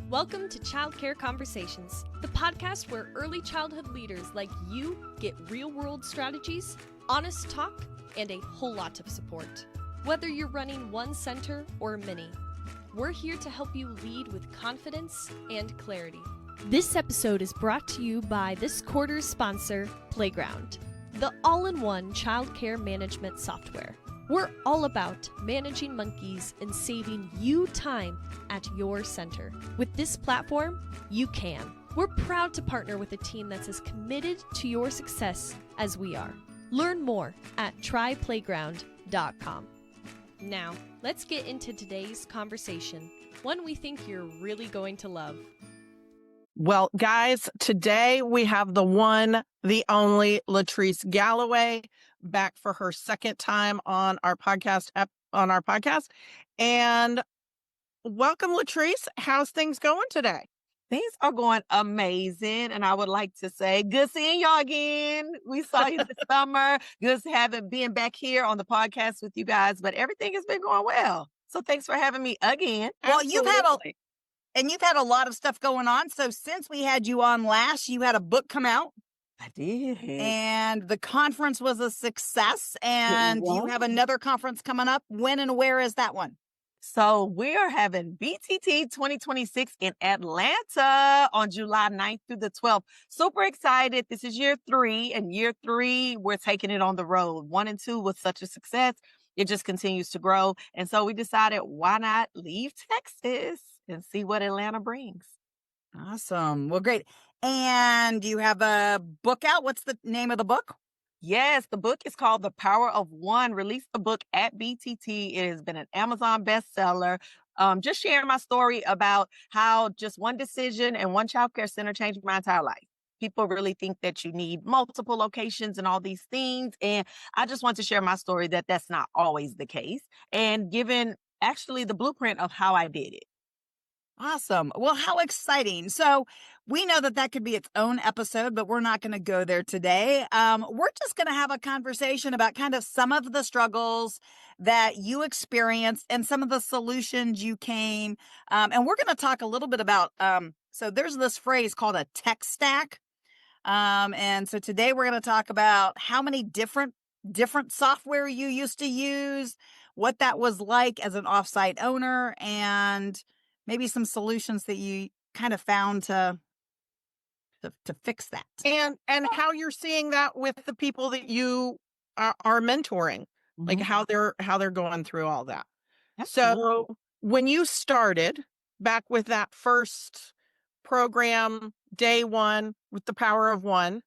Welcome to Childcare Conversations, the podcast where early childhood leaders like you get real-world strategies, honest talk, and a whole lot of support. Whether you're running one center or many, we're here to help you lead with confidence and clarity. This episode is brought to you by this quarter's sponsor, Playground, the all-in-one childcare management software. We're all about managing monkeys and saving you time at your center. With this platform, you can. We're proud to partner with a team that's as committed to your success as we are. Learn more at tryplayground.com. Now, let's get into today's conversation, one we think you're really going to love. Well, guys, today we have the one, the only Latrice Galloway back for her second time on our podcast. And welcome, Latrice. How's things going today? Things are going amazing. And I would like to say, good seeing y'all again. We saw you this summer. Good being back here on the podcast with you guys, but everything has been going well. So thanks for having me again. Well, you've had a lot of stuff going on. So since we had you on last, you had a book come out. I did. And the conference was a success. And you have another conference coming up. When and where is that one? So we are having BTT 2026 in Atlanta on July 9th through the 12th. Super excited. This is year 3. And year 3, we're taking it on the road. 1 and 2 was such a success. It just continues to grow. And so we decided, why not leave Texas and see what Atlanta brings? Awesome. Well, great. And you have a book out. What's the name of the book? Yes, the book is called The Power of One. Released the book at BTT. It has been an Amazon bestseller. Just sharing my story about how just one decision and one childcare center changed my entire life. People really think that you need multiple locations and all these things. And I just want to share my story that that's not always the case, and given actually the blueprint of how I did it. Awesome. Well, how exciting. So we know that could be its own episode, but we're not going to go there today. We're just going to have a conversation about kind of some of the struggles that you experienced and some of the solutions you came. And we're going to talk a little bit about, so there's this phrase called a tech stack. And so today we're going to talk about how many different software you used to use, what that was like as an offsite owner, and maybe some solutions that you kind of found to fix that. And how you're seeing that with the people that you are mentoring, like how they're going through all that. So when you started back with that first program, day 1 with the Power of One,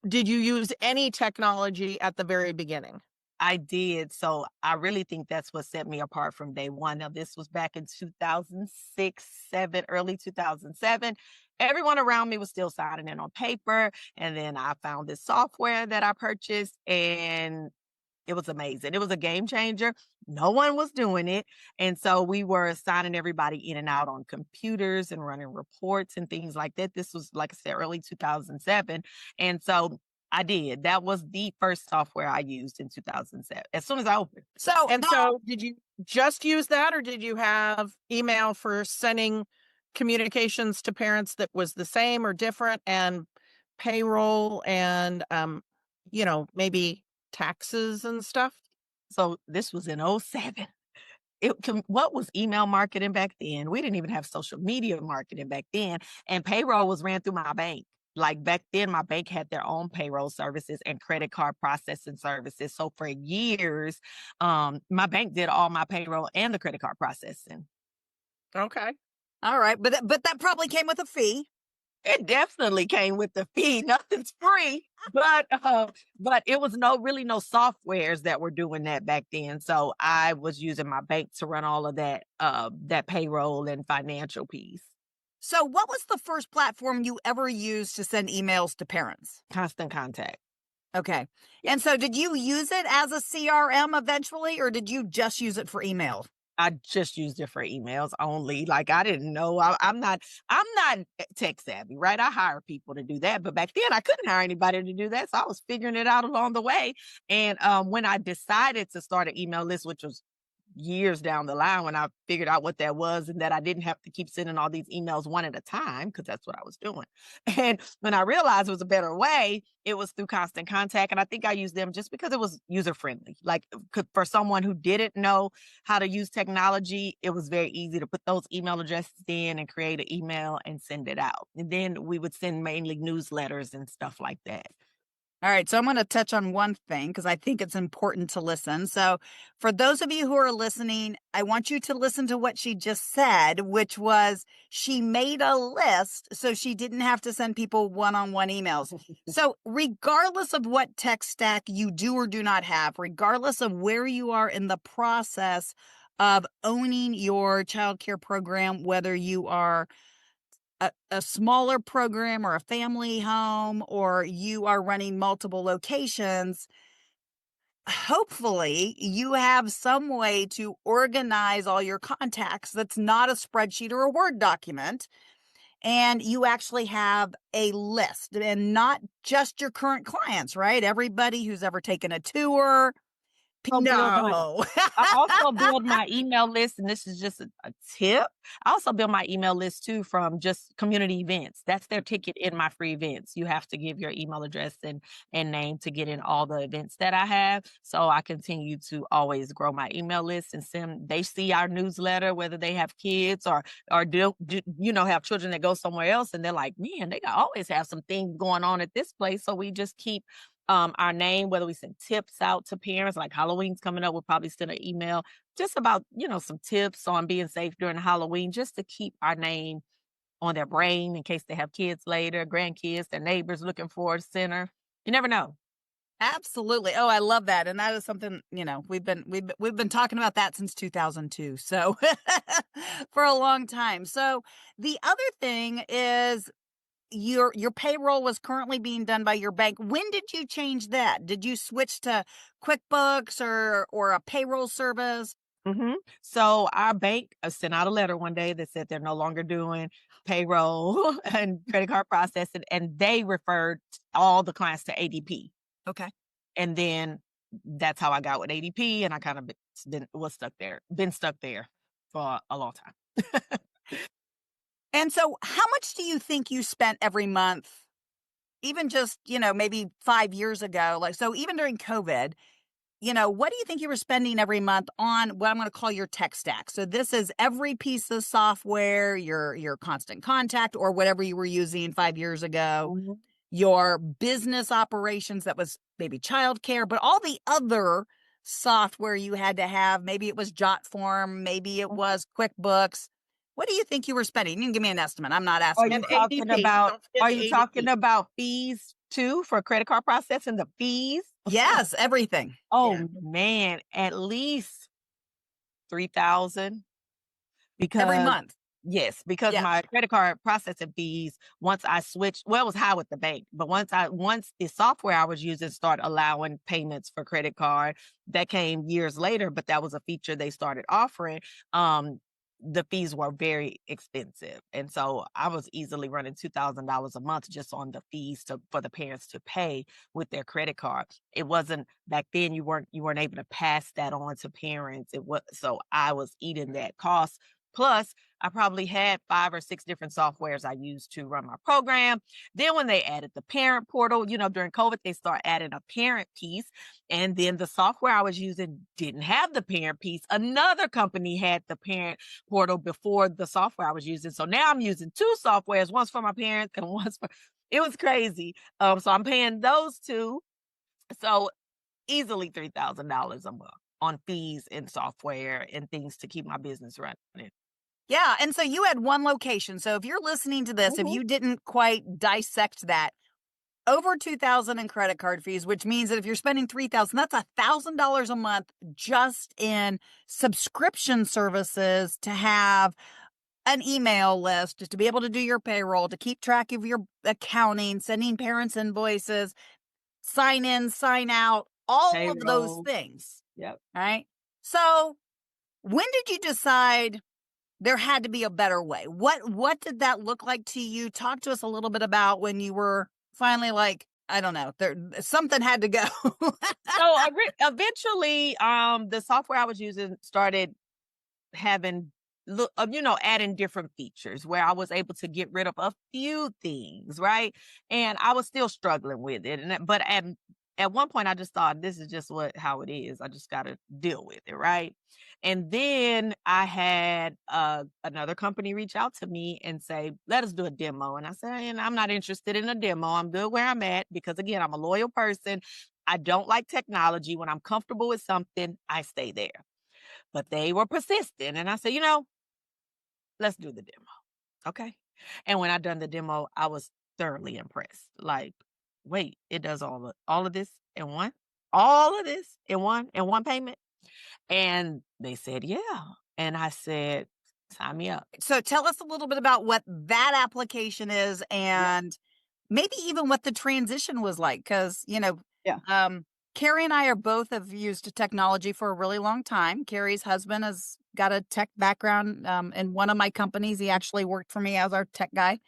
did you use any technology at the very beginning? I did. So I really think that's what set me apart from day one. Now, this was back in 2006, early 2007. Everyone around me was still signing in on paper. And then I found this software that I purchased, and it was amazing. It was a game changer. No one was doing it. And so we were signing everybody in and out on computers and running reports and things like that. This was, like I said, early 2007. And so I did. That was the first software I used in 2007, as soon as I opened. So did you just use that, or did you have email for sending communications to parents that was the same or different, and payroll and, maybe taxes and stuff? So this was in 2007. What was email marketing back then? We didn't even have social media marketing back then. And payroll was ran through my bank. Like back then, my bank had their own payroll services and credit card processing services. So for years, my bank did all my payroll and the credit card processing. Okay. All right. But that probably came with a fee. It definitely came with the fee. Nothing's free, but it was no softwares that were doing that back then. So I was using my bank to run all of that payroll and financial piece. So what was the first platform you ever used to send emails to parents? Constant Contact. Okay. And so did you use it as a CRM eventually, or did you just use it for email? I just used it for emails only. Like, I didn't know. I'm not tech savvy, right? I hire people to do that. But back then I couldn't hire anybody to do that. So I was figuring it out along the way. And when I decided to start an email list, which was years down the line when I figured out what that was and that I didn't have to keep sending all these emails one at a time, because that's what I was doing. And when I realized it was a better way, it was through Constant Contact. And I think I used them just because it was user friendly. Like for someone who didn't know how to use technology, it was very easy to put those email addresses in and create an email and send it out. And then we would send mainly newsletters and stuff like that. All right, so I'm going to touch on one thing because I think it's important to listen. So, for those of you who are listening, I want you to listen to what she just said, which was she made a list so she didn't have to send people one-on-one emails. So, regardless of what tech stack you do or do not have, regardless of where you are in the process of owning your childcare program, whether you are a smaller program or a family home, or you are running multiple locations, hopefully you have some way to organize all your contacts that's not a spreadsheet or a Word document. And you actually have a list, and not just your current clients, right? Everybody who's ever taken a tour. No. I also build my email list, and this is just a tip. I also build my email list too from just community events. That's their ticket in my free events. You have to give your email address and name to get in all the events that I have. So I continue to always grow my email list and send. They see our newsletter, whether they have kids or do have children that go somewhere else, and they're like, man, they always have some things going on at this place. So we just keep our name, whether we send tips out to parents, like Halloween's coming up, we'll probably send an email just about, some tips on being safe during Halloween, just to keep our name on their brain in case they have kids later, grandkids, their neighbors looking for a center. You never know. Absolutely. Oh, I love that. And that is something, we've been talking about that since 2002. So for a long time. So the other thing is, your payroll was currently being done by your bank. When did you change that? Did you switch to QuickBooks or a payroll service? Mm-hmm. So our bank sent out a letter one day that said they're no longer doing payroll and credit card processing, and they referred all the clients to ADP. Okay. And then that's how I got with ADP, and I kind of been stuck there for a long time. And so how much do you think you spent every month, even just, maybe 5 years ago? Like, so even during COVID, what do you think you were spending every month on what I'm going to call your tech stack? So this is every piece of software, your Constant Contact or whatever you were using 5 years ago, Mm-hmm. your business operations, that was maybe childcare, but all the other software you had to have. Maybe it was JotForm, maybe it was QuickBooks. What do you think you were spending? You can give me an estimate. I'm not asking. Are you talking about fees too for credit card processing? The fees? Yes, everything. Oh man, at least $3,000 because Every month. Yes, because my credit card processing fees, once I switched, well, it was high with the bank, but once the software I was using started allowing payments for credit card, that came years later, but that was a feature they started offering. The fees were very expensive. And so I was easily running $2,000 a month just on the fees for the parents to pay with their credit card. It wasn't back then, you weren't able to pass that on to parents. So I was eating that cost. Plus, I probably had 5 or 6 different softwares I used to run my program. Then when they added the parent portal, during COVID, they started adding a parent piece. And then the software I was using didn't have the parent piece. Another company had the parent portal before the software I was using. So now I'm using 2 softwares, one's for my parents and it was crazy. So I'm paying those 2. So easily $3,000 a month on fees and software and things to keep my business running. Yeah. And so you had one location. So if you're listening to this, if you didn't quite dissect that, over $2,000 in credit card fees, which means that if you're spending $3,000, that's $1,000 a month just in subscription services to have an email list, just to be able to do your payroll, to keep track of your accounting, sending parents invoices, sign in, sign out, all payroll. Of those things. Yep. Right. So when did you decide there had to be a better way? What did that look like to you? Talk to us a little bit about when you were finally like, I don't know. Something had to go. So eventually, the software I was using started having, adding different features where I was able to get rid of a few things, right? And I was still struggling with it. But at one point, I just thought, this is just how it is. I just got to deal with it, right? And then I had another company reach out to me and say, let us do a demo. And I said, and I'm not interested in a demo. I'm good where I'm at because, again, I'm a loyal person. I don't like technology. When I'm comfortable with something, I stay there. But they were persistent. And I said, let's do the demo. Okay. And when I done the demo, I was thoroughly impressed. Like, wait, it does all of this in one? All of this in one payment? And they said, yeah. And I said, sign me up. So tell us a little bit about what that application is and maybe even what the transition was like. Because, Carrie and I are both have used technology for a really long time. Carrie's husband has got a tech background in one of my companies. He actually worked for me as our tech guy.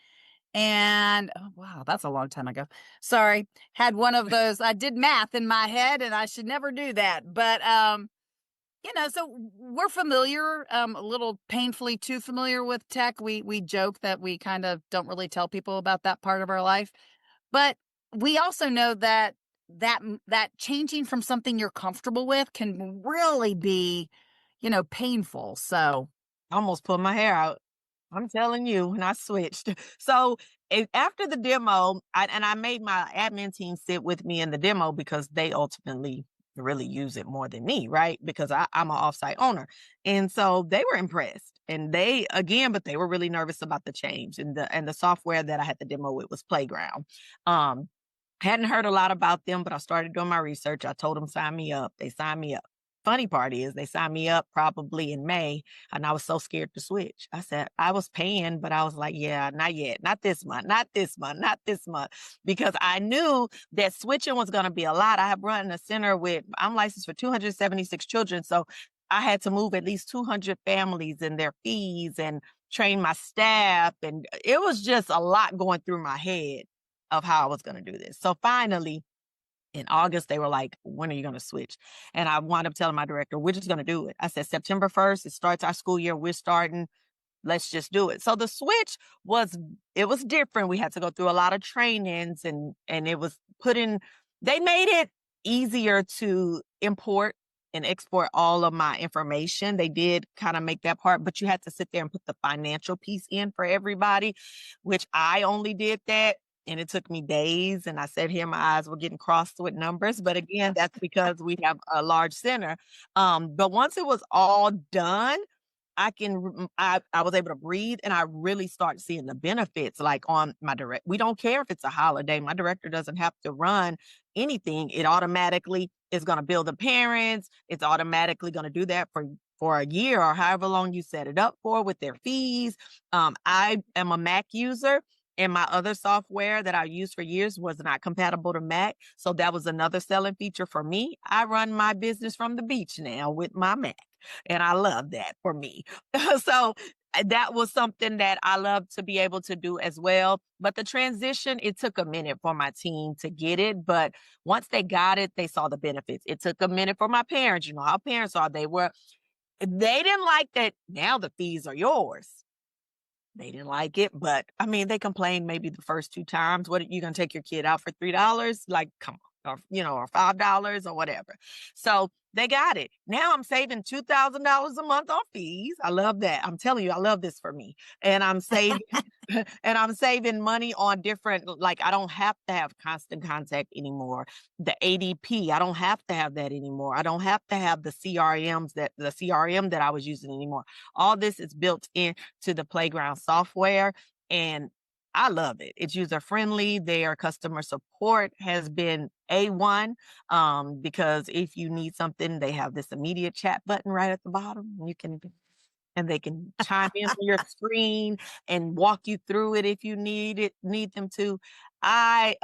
And oh, wow, that's a long time ago. Sorry. Had one of those. I did math in my head and I should never do that. But, so we're familiar, a little painfully too familiar with tech. We joke that we kind of don't really tell people about that part of our life. But we also know that changing from something you're comfortable with can really be, painful. So I almost pulled my hair out. I'm telling you, when I switched. So after the demo, I made my admin team sit with me in the demo because they ultimately really use it more than me, right? Because I'm an offsite owner. And so they were impressed. And but they were really nervous about the change. And the software that I had the demo with was Playground. Hadn't heard a lot about them, but I started doing my research. I told them, sign me up. They signed me up. Funny part is they signed me up probably in May, and I was so scared to switch. I said, I was paying, but I was like, yeah, not yet. Not this month, not this month, not this month. Because I knew that switching was going to be a lot. I have run a center I'm licensed for 276 children. So I had to move at least 200 families and their fees and train my staff. And it was just a lot going through my head of how I was going to do this. So finally, in August, they were like, when are you going to switch? And I wound up telling my director, we're just going to do it. I said, September 1st, it starts our school year. We're starting. Let's just do it. So the switch was different. We had to go through a lot of trainings and it was they made it easier to import and export all of my information. They did kind of make that part, but you had to sit there and put the financial piece in for everybody, which I only did that. And it took me days. And I sat here, my eyes were getting crossed with numbers. But again, that's because we have a large center. But once it was all done, I was able to breathe and I really started seeing the benefits. Like on my we don't care if it's a holiday. My director doesn't have to run anything. It automatically is going to bill the parents. It's automatically going to do that for a year or however long you set it up for with their fees. I am a Mac user. And my other software that I used for years was not compatible to Mac. So that was another selling feature for me. I run my business from the beach now with my Mac. And I love that for me. So that was something that I love to be able to do as well. But the transition, it took a minute for my team to get it. But once they got it, they saw the benefits. It took a minute for my parents. You know how parents are. They didn't like that. Now the fees are yours. They didn't like it, but I mean, they complained maybe the first 2 times. What, are you going to take your kid out for $3? Like, come on, or $5 or whatever. So they got it. Now I'm saving $2,000 a month on fees. I love that. I'm telling you, I love this for me. And I'm saving money on different, like I don't have to have constant contact anymore. The ADP, I don't have to have that anymore. I don't have to have the CRM that I was using anymore. All this is built into the Playground software and I love it. It's user friendly. Their customer support has been A1 because if you need something, they have this immediate chat button right at the bottom. And they can chime in on your screen and walk you through it if you need them to. I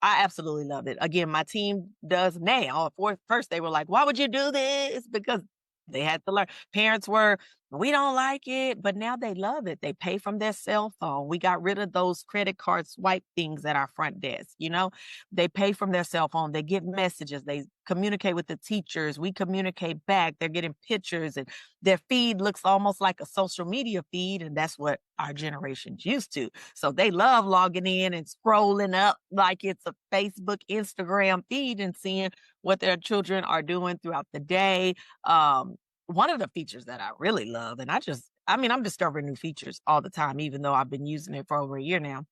absolutely love it. Again, my team does now. First, they were like, why would you do this? Because they had to learn. Parents were we don't like it, but now they love it. They pay from their cell phone. We got rid of those credit card swipe things at our front desk. They pay from their cell phone. They get messages. They communicate with the teachers. We communicate back. They're getting pictures, and their feed looks almost like a social media feed. And that's what our generation's used to. So they love logging in and scrolling up like it's a Facebook, Instagram feed and seeing what their children are doing throughout the day. One of the features that I really love, and I'm discovering new features all the time, even though I've been using it for over a year now,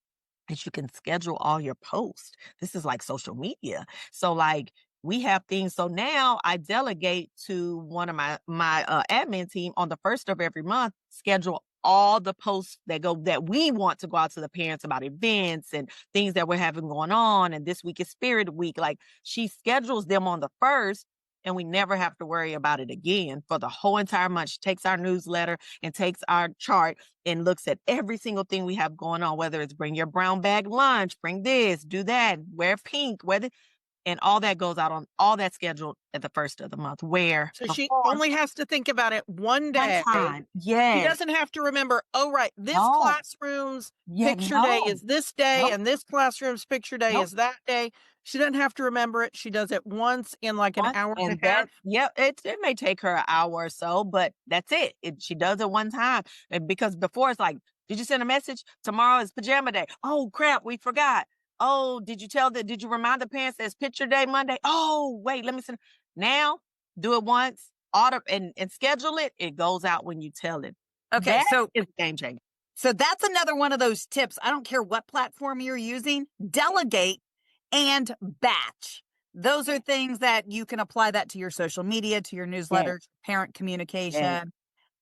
is you can schedule all your posts. This is like social media. So like we have things. So now I delegate to one of my admin team on the first of every month, schedule all the posts that we want to go out to the parents about events and things that we're having going on. And this week is Spirit Week. Like she schedules them on the first, and we never have to worry about it again for the whole entire month. She takes our newsletter and takes our chart and looks at every single thing we have going on, whether it's bring your brown bag lunch, bring this, do that, wear pink, and all that goes out on all that scheduled at the first of the month. Where So she only has to think about it one day. time. She Yes. doesn't have to remember, oh, right, this No. classroom's Yeah, picture day no. is this day, Nope. and this classroom's picture day Nope. is that day. She doesn't have to remember it. She does it once in like an hour and a half. It may take her an hour or so, but that's it. She does it one time. And because before it's like, did you send a message? Tomorrow is pajama day. Oh crap, we forgot. Oh, did you remind the parents that it's picture day Monday? Oh, wait, let me send. Now, do it once, and schedule it. It goes out when you tell it. Okay, That so is a game changer. So that's another one of those tips. I don't care what platform you're using, delegate and batch. Those are things that you can apply that to your social media, to your newsletters, parent communication.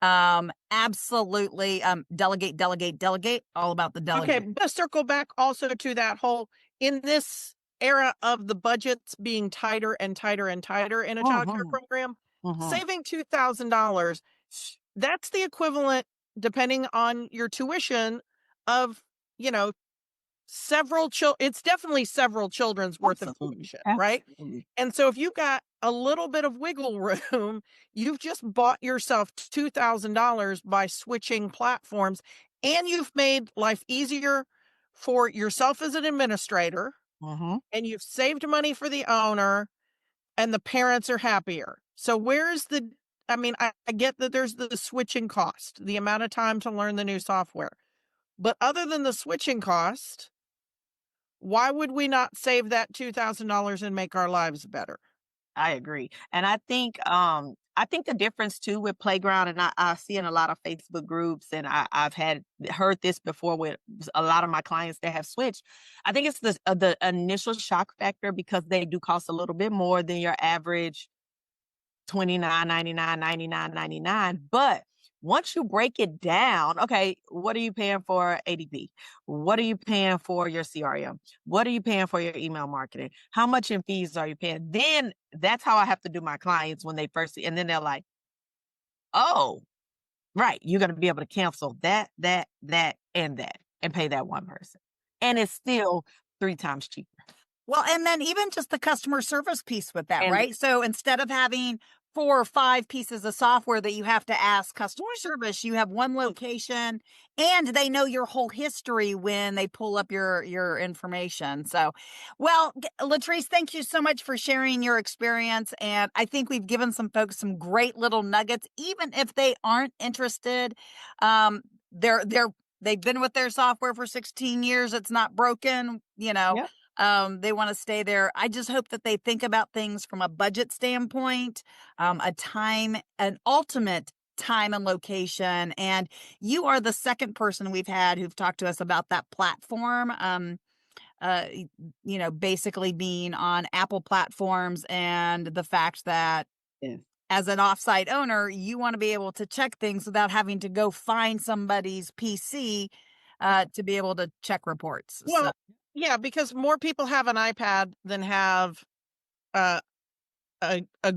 Absolutely. Delegate, all about the delegate. Okay, let's circle back also to that whole, in this era of the budgets being tighter and tighter and tighter in a child care program, saving $2,000, that's the equivalent, depending on your tuition, of, it's definitely several children's worth of tuition, right? And so if you've got a little bit of wiggle room, you've just bought yourself $2,000 by switching platforms, and you've made life easier for yourself as an administrator, and you've saved money for the owner, and the parents are happier. So I get that there's the switching cost, the amount of time to learn the new software. But other than the switching cost, why would we not save that $2,000 and make our lives better? I agree. And I think the difference too with Playground, and I see in a lot of Facebook groups, and I've heard this before with a lot of my clients that have switched. I think it's the initial shock factor, because they do cost a little bit more than your average $29.99, $99.99. But once you break it down, okay, what are you paying for ADP? What are you paying for your CRM? What are you paying for your email marketing? How much in fees are you paying? Then that's how I have to do my clients when they first see, and then they're like, oh, right, you're going to be able to cancel that, and pay that one person. And it's still 3 times cheaper. Well, and then even just the customer service piece with that, right? So instead of having 4 or 5 pieces of software that you have to ask customer service, you have one location, and they know your whole history when they pull up your information. So, well, Latrice, thank you so much for sharing your experience. And I think we've given some folks some great little nuggets, even if they aren't interested. They've been with their software for 16 years. It's not broken, Yep. They want to stay there. I just hope that they think about things from a budget standpoint, an ultimate time and location. And you are the second person we've had who've talked to us about that platform. Basically being on Apple platforms, and the fact that as an offsite owner, you want to be able to check things without having to go find somebody's PC to be able to check reports. Well, yeah, because more people have an iPad than have a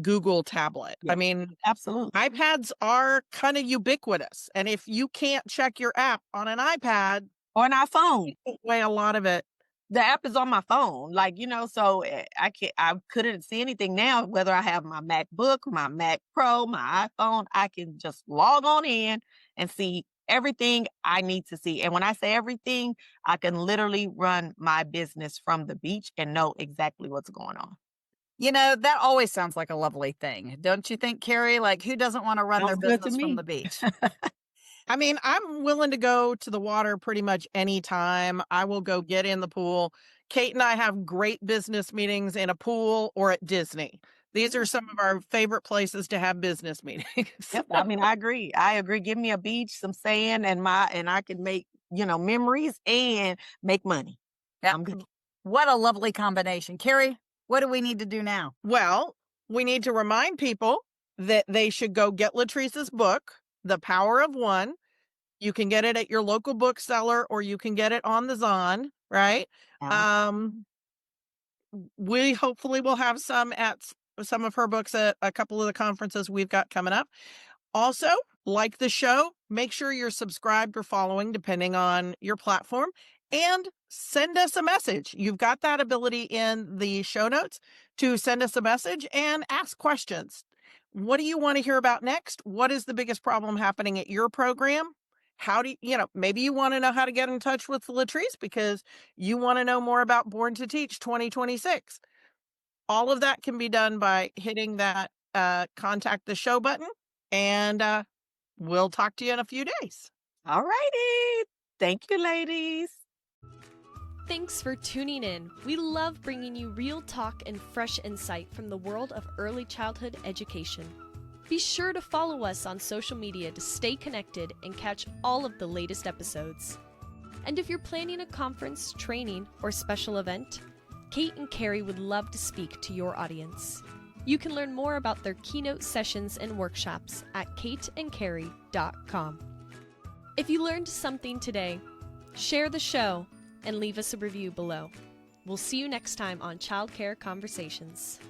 Google tablet. Yeah, I mean, absolutely. iPads are kind of ubiquitous. And if you can't check your app on an iPad or an iPhone, away a lot of it the app is on my phone. Like, so I couldn't see anything now, whether I have my MacBook, my Mac Pro, my iPhone. I can just log on in and see everything I need to see. And when I say everything, I can literally run my business from the beach and know exactly what's going on. That always sounds like a lovely thing. Don't you think, Carrie? Like, who doesn't want to run their Sounds good to business from me. the beach? I mean, I'm willing to go to the water pretty much anytime. I will go get in the pool. Kate and I have great business meetings in a pool or at Disney. These are some of our favorite places to have business meetings. Yep. I mean, I agree. I agree. Give me a beach, some sand, and I can make, memories and make money. Yeah. I'm good. What a lovely combination. Carrie, what do we need to do now? Well, we need to remind people that they should go get Latrice's book, The Power of One. You can get it at your local bookseller or you can get it on the Zon, right? We hopefully will have some at some of her books at a couple of the conferences we've got coming up. Also, like the show, make sure you're subscribed or following, depending on your platform, and send us a message. You've got that ability in the show notes to send us a message and ask questions. What do you want to hear about next? What is the biggest problem happening at your program? How do maybe you want to know how to get in touch with Latrice because you want to know more about Born to Teach 2026. All of that can be done by hitting that contact the show button, and we'll talk to you in a few days. All righty. Thank you, ladies. Thanks for tuning in. We love bringing you real talk and fresh insight from the world of early childhood education. Be sure to follow us on social media to stay connected and catch all of the latest episodes. And if you're planning a conference, training, or special event, Kate and Carrie would love to speak to your audience. You can learn more about their keynote sessions and workshops at kateandcarrie.com. If you learned something today, share the show and leave us a review below. We'll see you next time on Childcare Conversations.